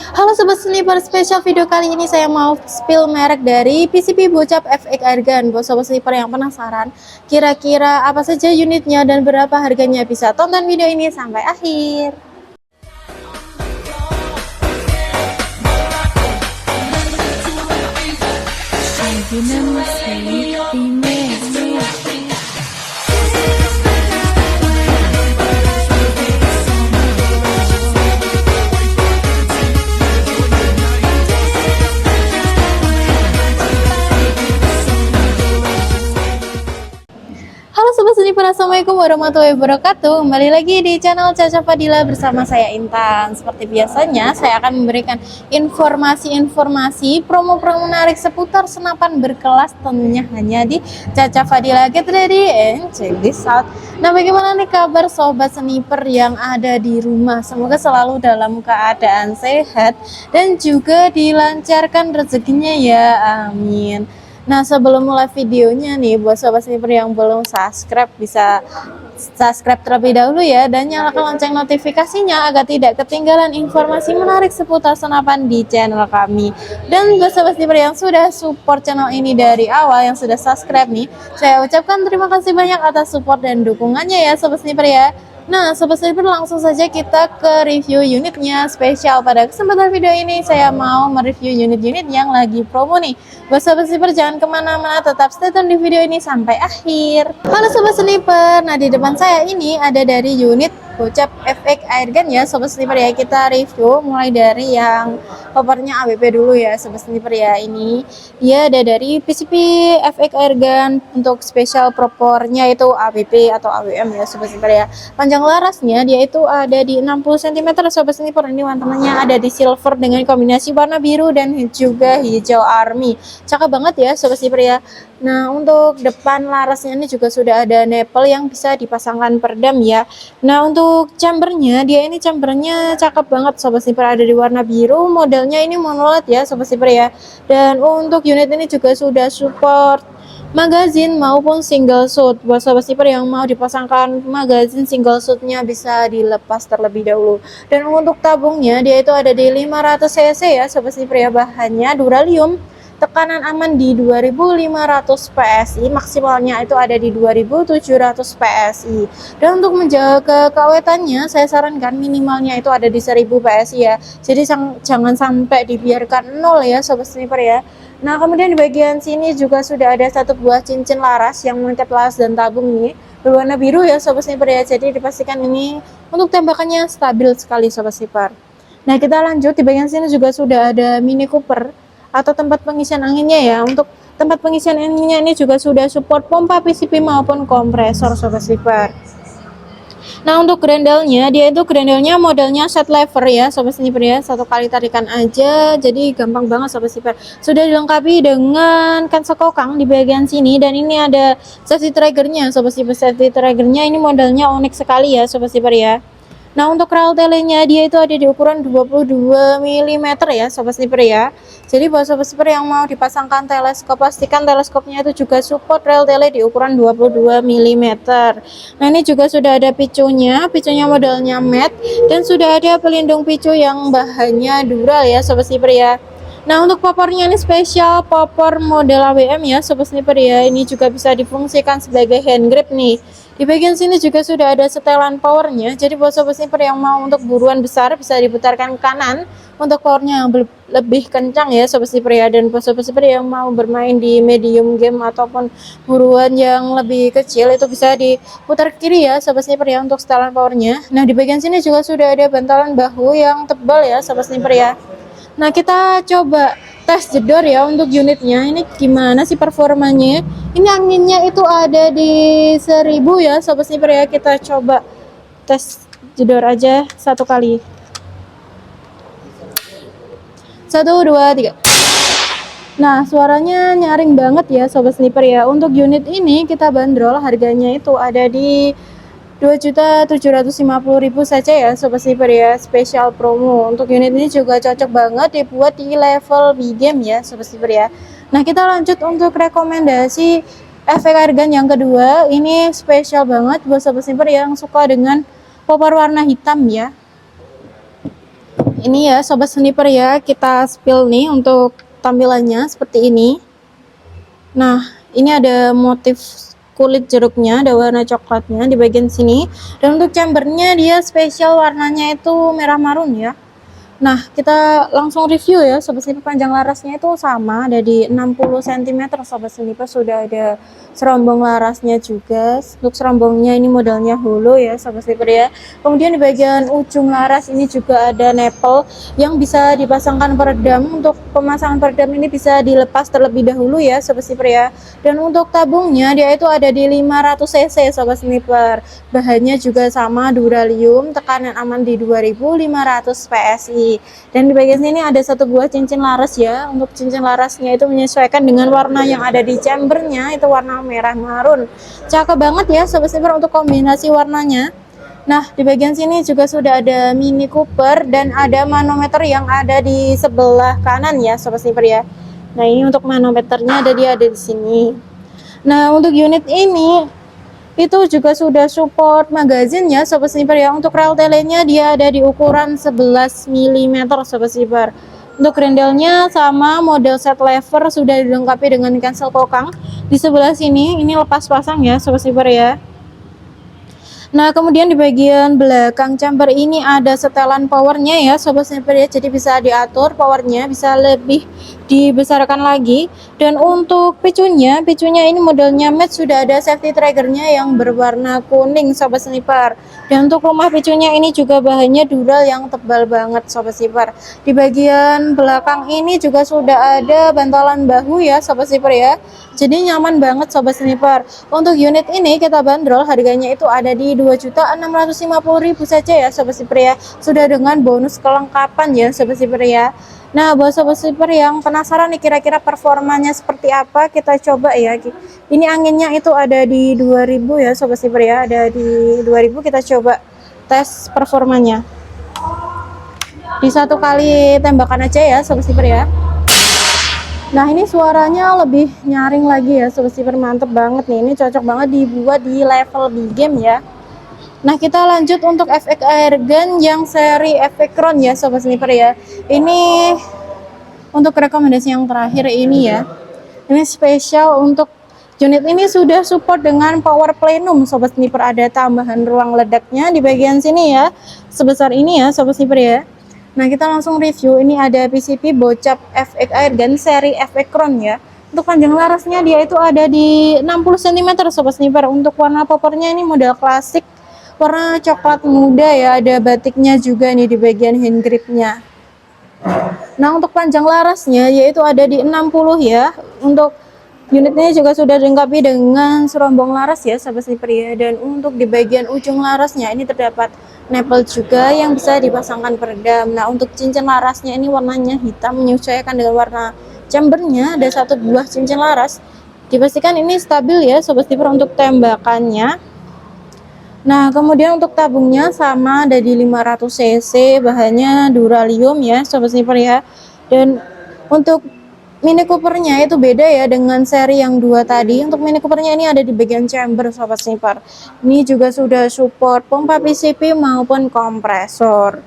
Halo Sobat Sniper, spesial video kali ini saya mau spill merek dari PCB Bocap FX Airgun. Buat Sobat Sniper yang penasaran, kira-kira apa saja unitnya dan berapa harganya, bisa tonton video ini sampai akhir. Halo Sobat Sniper, assalamualaikum warahmatullahi wabarakatuh. Kembali lagi di channel Caca Fadila bersama saya Intan. Seperti biasanya saya akan memberikan informasi-informasi promo-promo menarik seputar senapan berkelas, tentunya hanya di Caca Fadila. Get ready and check this out. Nah, bagaimana nih kabar Sobat Sniper yang ada di rumah? Semoga selalu dalam keadaan sehat dan juga dilancarkan rezekinya ya, amin. Nah, sebelum mulai videonya nih, buat Sobat Sniper yang belum subscribe, bisa subscribe terlebih dahulu ya, dan nyalakan lonceng notifikasinya agar tidak ketinggalan informasi menarik seputar senapan di channel kami. Dan buat Sobat Sniper yang sudah support channel ini dari awal, yang sudah subscribe nih, saya ucapkan terima kasih banyak atas support dan dukungannya ya Sobat Sniper ya. Nah, Sobat Sniper, langsung saja kita ke review unitnya. Spesial pada kesempatan video ini saya mau mereview unit-unit yang lagi promo nih. Buat Sobat Sniper jangan kemana-mana, tetap stay tune di video ini sampai akhir. Halo Sobat Sniper, nah di depan saya ini ada dari unit Bocap FX Airgun ya Sobat Sniper ya. Kita review mulai dari yang covernya AWP dulu ya Sobat Sniper ya. Ini dia ada dari PCB FX Airgun, untuk spesial propornya itu AWP atau AWM ya Sobat Sniper ya. Panjang larasnya dia itu ada di 60 cm Sobat Sniper. Ini warnanya ada di silver dengan kombinasi warna biru dan juga hijau army. Cakep banget ya Sobat Sniper ya. Nah, untuk depan larasnya ini juga sudah ada nipple yang bisa dipasangkan peredam ya. Nah, untuk chambernya, dia ini chambernya cakep banget Sobat Sniper, ada di warna biru. Modelnya ini monolith ya Sobat Sniper ya. Dan untuk unit ini juga sudah support magazine maupun single shoot. Buat Sobat Sniper yang mau dipasangkan magazine single shootnya bisa dilepas terlebih dahulu. Dan untuk tabungnya dia itu ada di 500 cc ya Sobat Sniper ya. Bahannya duralium, tekanan aman di 2500 PSI, maksimalnya itu ada di 2700 PSI. Dan untuk menjaga keawetannya, saya sarankan minimalnya itu ada di 1000 PSI ya. Jadi jangan sampai dibiarkan nol ya Sobat Sniper ya. Nah, kemudian di bagian sini juga sudah ada satu buah cincin laras yang mengikat laras dan tabung ini berwarna biru ya Sobat Sniper ya. Jadi dipastikan ini untuk tembakannya stabil sekali Sobat Sniper. Nah, kita lanjut, di bagian sini juga sudah ada Mini Cooper atau tempat pengisian anginnya ya. Untuk tempat pengisian anginnya ini juga sudah support pompa PCP maupun kompresor Sobat Sniper. Nah, untuk grendelnya, dia itu grendelnya modelnya set lever ya Sobat Sniper ya. Satu kali tarikan aja, jadi gampang banget Sobat Sniper. Sudah dilengkapi dengan cancel kokang di bagian sini, dan ini ada safety triggernya Sobat Sniper. Safety triggernya ini modelnya unik sekali ya Sobat Sniper ya. Nah, untuk rel telenya dia itu ada di ukuran 22 mm ya Sobat Sniper ya. Jadi buat Sobat Sniper yang mau dipasangkan teleskop, pastikan teleskopnya itu juga support rel tele di ukuran 22 mm. Nah, ini juga sudah ada picunya modelnya matte, dan sudah ada pelindung picu yang bahannya dural ya Sobat Sniper ya. Nah, untuk popornya ini spesial popor model AWM ya Sobat Sniper ya. Ini juga bisa difungsikan sebagai hand grip nih. Di bagian sini juga sudah ada setelan powernya. Jadi buat Sobat Sniper yang mau untuk buruan besar bisa diputarkan ke kanan untuk powernya yang lebih kencang ya Sobat Sniper ya. Dan buat Sobat Sniper yang mau bermain di medium game ataupun buruan yang lebih kecil, itu bisa diputar ke kiri ya Sobat Sniper ya untuk setelan powernya. Nah, di bagian sini juga sudah ada bantalan bahu yang tebal ya Sobat Sniper ya. Nah, kita coba tes jedor ya untuk unitnya. Ini gimana sih performanya? Ini anginnya itu ada di 1000 ya Sobat Sniper ya. Kita coba tes jedor aja satu kali. 1, 2, 3. Nah, suaranya nyaring banget ya Sobat Sniper ya. Untuk unit ini kita bandrol harganya itu ada di 2.750.000 saja ya Sobat Sniper ya, spesial promo. Untuk unit ini juga cocok banget dibuat di level medium ya Sobat Sniper ya. Nah, kita lanjut untuk rekomendasi FX Airgun yang kedua. Ini spesial banget buat Sobat Sniper yang suka dengan popor warna hitam ya. ini ya sobat sniper ya, kita spill nih untuk tampilannya seperti ini. Nah, ini ada motif kulit jeruknya, ada warna coklatnya di bagian sini. Dan untuk chambernya dia spesial warnanya itu merah marun ya. Nah, kita langsung review ya sobat sniper. Panjang larasnya itu sama, ada di 60 cm sobat sniper. Sudah ada serombong larasnya juga. Untuk serombongnya ini modelnya holo ya sobat sniper ya. Kemudian di bagian ujung laras ini juga ada nipple yang bisa dipasangkan peredam. Untuk pemasangan peredam ini bisa dilepas terlebih dahulu ya sobat sniper ya. Dan untuk tabungnya dia itu ada di 500 cc sobat sniper. Bahannya juga sama, duralium, tekanan aman di 2500 PSI. Dan di bagian sini ada satu buah cincin laras ya. Untuk cincin larasnya itu menyesuaikan dengan warna yang ada di chambernya, itu warna merah marun. Cakep banget ya sobat sniper untuk kombinasi warnanya. Nah, di bagian sini juga sudah ada Mini Cooper dan ada manometer yang ada di sebelah kanan ya sobat sniper ya. Nah, ini untuk manometernya ada di sini. Nah, untuk unit ini itu juga sudah support magazine ya sobat sniper ya. Untuk rel telenya dia ada di ukuran 11 mm sobat sniper. Untuk grendelnya sama, model set lever sudah dilengkapi dengan cancel kokang. Di sebelah sini ini lepas pasang ya sobat sniper ya. Nah, kemudian di bagian belakang chamber ini ada setelan powernya ya sobat sniper ya. Jadi bisa diatur powernya, bisa lebih dibesarkan lagi. Dan untuk picunya ini modelnya matte, sudah ada safety triggernya yang berwarna kuning sobat sniper. Dan untuk rumah picunya ini juga bahannya dural yang tebal banget sobat sniper. Di bagian belakang ini juga sudah ada bantalan bahu ya sobat sniper ya. Jadi nyaman banget sobat sniper. Untuk unit ini kita bandrol harganya itu ada di 2.650.000 saja ya sobat sniper ya. Sudah dengan bonus kelengkapan ya sobat sniper ya. Nah, buat sobat sniper yang penasaran nih kira-kira performanya seperti apa, kita coba ya. Ini anginnya itu ada di 2000 ya sobat sniper ya. Ada di 2000, kita coba tes performanya. Di satu kali tembakan aja ya sobat sniper ya. Nah, ini suaranya lebih nyaring lagi ya sobat sniper, mantep banget nih. Ini cocok banget dibuat di level big game ya. Nah, kita lanjut untuk FX airgun yang seri FX Crown ya sobat sniper ya. Ini untuk rekomendasi yang terakhir ini ya. Ini spesial untuk unit ini sudah support dengan power plenum sobat sniper. Ada tambahan ruang ledaknya di bagian sini ya. Sebesar ini ya sobat sniper ya. Nah, kita langsung review. Ini ada PCP bocap FX airgun seri FX Crown ya. Untuk panjang larasnya dia itu ada di 60 cm sobat sniper. Untuk warna poppernya ini model klasik, warna coklat muda ya. Ada batiknya juga nih di bagian hand gripnya. Nah, untuk panjang larasnya yaitu ada di 60 ya. Untuk unitnya juga sudah dilengkapi dengan serombong laras ya sahabat sniper ya. Dan untuk di bagian ujung larasnya ini terdapat nipple juga yang bisa dipasangkan peredam. Nah, untuk cincin larasnya ini warnanya hitam menyesuaikan dengan warna chambernya. Ada satu buah cincin laras. Dipastikan ini stabil ya sobat sniper untuk tembakannya. Nah, kemudian untuk tabungnya sama, ada di 500 cc, bahannya duralium ya sobat sniper ya. Dan untuk Mini Coopernya itu beda ya dengan seri yang dua tadi. Untuk Mini Coopernya ini ada di bagian chamber sobat sniper. Ini juga sudah support pompa PCP maupun kompresor.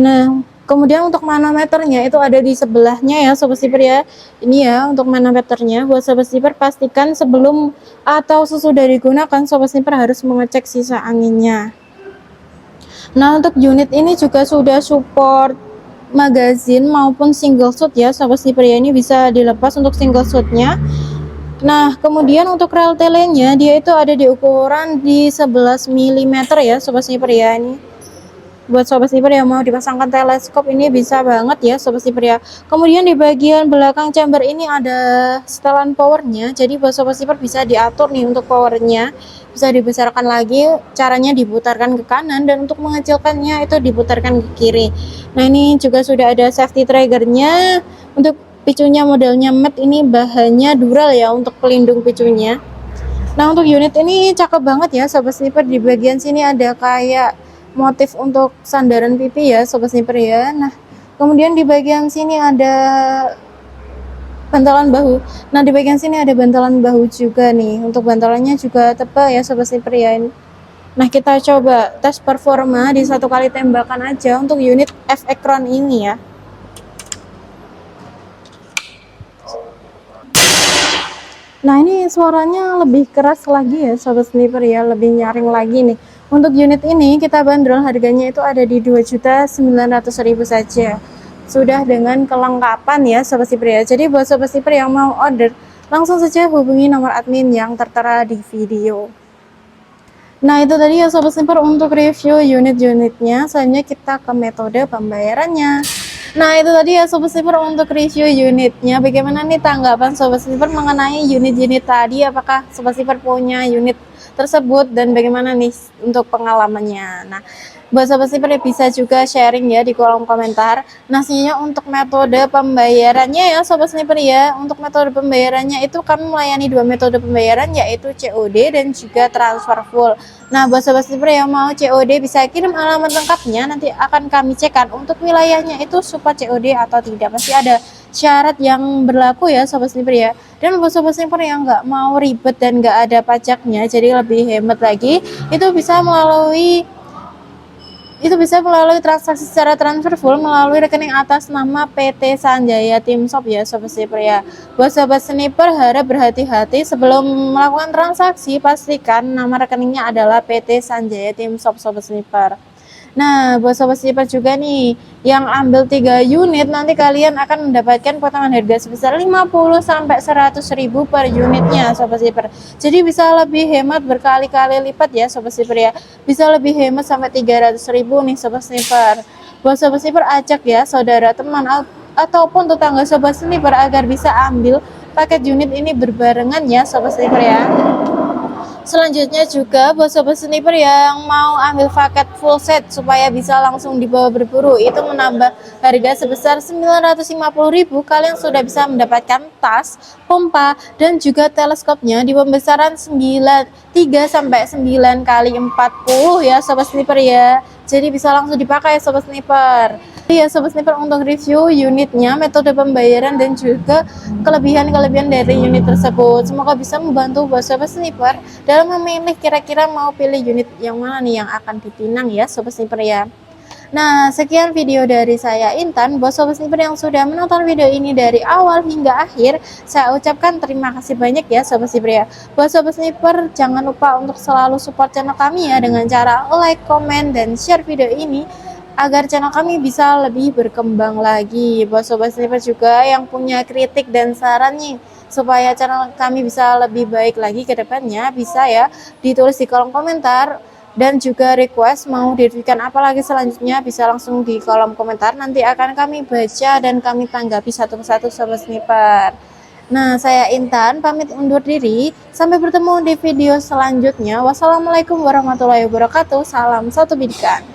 Nah, kemudian untuk manometernya itu ada di sebelahnya ya sobat sniper ya. Ini ya untuk manometernya. Buat sobat sniper pastikan sebelum atau sesudah digunakan sobat sniper harus mengecek sisa anginnya. Nah, untuk unit ini juga sudah support magazine maupun single shot ya sobat sniper ya. Ini bisa dilepas untuk single shotnya. Nah, kemudian untuk rel telenya dia itu ada di ukuran di 11 mm ya sobat sniper ya. Ini buat sobat sniper yang mau dipasangkan teleskop ini bisa banget ya sobat sniper ya. Kemudian di bagian belakang chamber ini ada setelan powernya. Jadi buat sobat sniper bisa diatur nih untuk powernya. Bisa dibesarkan lagi, caranya diputarkan ke kanan, dan untuk mengecilkannya itu diputarkan ke kiri. Nah, ini juga sudah ada safety triggernya. Untuk picunya modelnya matte, ini bahannya dural ya untuk pelindung picunya. Nah, untuk unit ini cakep banget ya sobat sniper. Di bagian sini ada kayak motif untuk sandaran pipi ya sobat sniper ya. Nah, kemudian di bagian sini ada bantalan bahu. Nah, di bagian sini ada bantalan bahu juga nih. Untuk bantalannya juga tebal ya sobat sniper ya. Nah, kita coba tes performa di 1 kali tembakan aja untuk unit F-Ekron ini ya. Nah, ini suaranya lebih keras lagi ya Sobat Sniper ya, lebih nyaring lagi nih. Untuk unit ini kita bandrol harganya itu ada di 2.900.000 saja. Sudah dengan kelengkapan ya Sobat Sniper ya. Jadi buat Sobat Sniper yang mau order, langsung saja hubungi nomor admin yang tertera di video. Nah, itu tadi ya Sobat Sniper untuk review unit-unitnya. Selanjutnya kita ke metode pembayarannya. Nah, itu tadi ya Sobat Sniper untuk review unitnya. Bagaimana nih tanggapan Sobat Sniper mengenai unit-unit tadi? Apakah Sobat Sniper punya unit tersebut dan bagaimana nih untuk pengalamannya? Nah, buat Sobat Sniper bisa juga sharing ya di kolom komentar. Nah, selanjutnya untuk metode pembayarannya ya Sobat Sniper ya. Untuk metode pembayarannya itu kami melayani 2 metode pembayaran, yaitu COD dan juga transfer full. Nah, buat Sobat Sniper yang mau COD bisa kirim alamat lengkapnya, nanti akan kami cekkan untuk wilayahnya itu support COD atau tidak. Masih ada syarat yang berlaku ya Sobat Sniper ya. Dan buat Sobat Sniper yang nggak mau ribet dan nggak ada pajaknya, jadi lebih hemat lagi, itu bisa melalui transaksi secara transfer full melalui rekening atas nama PT Sanjaya Tim Shop ya Sobat Sniper ya. Buat Sobat Sniper harap berhati-hati sebelum melakukan transaksi, pastikan nama rekeningnya adalah PT Sanjaya Tim Shop Sobat Sniper. Nah, buat Sobat Sniper juga nih yang ambil 3 unit, nanti kalian akan mendapatkan potongan harga sebesar 50-100.000 per unitnya Sobat Sniper. Jadi bisa lebih hemat berkali-kali lipat ya Sobat Sniper ya. Bisa lebih hemat sampai 300.000 nih Sobat Sniper. Buat Sobat Sniper ajak ya saudara, teman ataupun tetangga Sobat Sniper agar bisa ambil paket unit ini berbarengan ya Sobat Sniper ya. Selanjutnya juga buat Sobat Sniper yang mau ambil paket full set supaya bisa langsung dibawa berburu, itu menambah harga sebesar 950.000. Kalian sudah bisa mendapatkan tas, pompa, dan juga teleskopnya di pembesaran 3-9 kali 40 ya Sobat Sniper ya. Jadi bisa langsung dipakai Sobat Sniper. Ya Sobat Sniper untuk review unitnya, metode pembayaran, dan juga kelebihan-kelebihan dari unit tersebut. Semoga bisa membantu buat Sobat Sniper dalam memilih kira-kira mau pilih unit yang mana nih yang akan dipinang ya Sobat Sniper ya. Nah, sekian video dari saya Intan. Buat Sobat Sniper yang sudah menonton video ini dari awal hingga akhir, saya ucapkan terima kasih banyak ya Sobat Sniper ya. Buat Sobat Sniper jangan lupa untuk selalu support channel kami ya dengan cara like, komen, dan share video ini agar channel kami bisa lebih berkembang lagi. Buat Sobat Sniper juga yang punya kritik dan saran nih supaya channel kami bisa lebih baik lagi ke depannya, bisa ya ditulis di kolom komentar. Dan juga request mau dirikan apa lagi selanjutnya, bisa langsung di kolom komentar, nanti akan kami baca dan kami tanggapi satu persatu Sobat Sniper. Nah, saya Intan pamit undur diri, sampai bertemu di video selanjutnya. Wassalamualaikum warahmatullahi wabarakatuh. Salam satu bidikan.